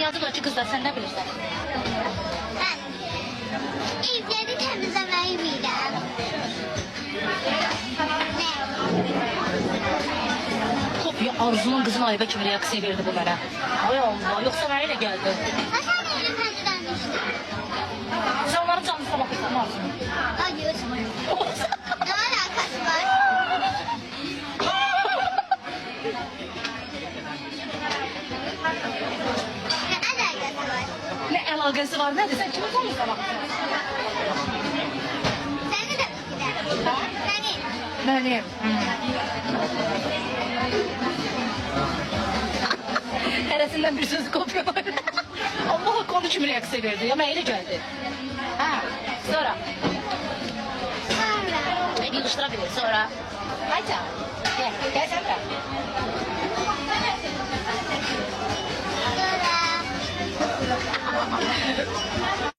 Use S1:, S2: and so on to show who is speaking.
S1: yazıblar ki kızlar sen ne bilirsen.
S2: Ben evleri temizlemeyi bilirəm.
S1: Kopya Arzu'nun kızın ayıba kimi reaksiya verdi bu mənə. Ay Allah, yoksa mənə elə gəldi.
S2: Ha sen neyle temizlenmiştin?
S1: Sen onların canlısına bakırsan Arzu'nun.
S2: Hayır. Ne alakası var? Ne alakası var?
S1: Ne alakası var nedir? Sen kimin canlısına bakırsan?
S2: Seni de bilirəm. Seni.
S1: Benim. Heresinden bir söz kopyalar. Allah konu kimi reaksiya verdi. Ya mənə elə gəldi. Ha, sonra.
S2: Sonra.
S1: Beni yığıştırabilir sonra. Haydi. Gel sen de.
S2: Sonra.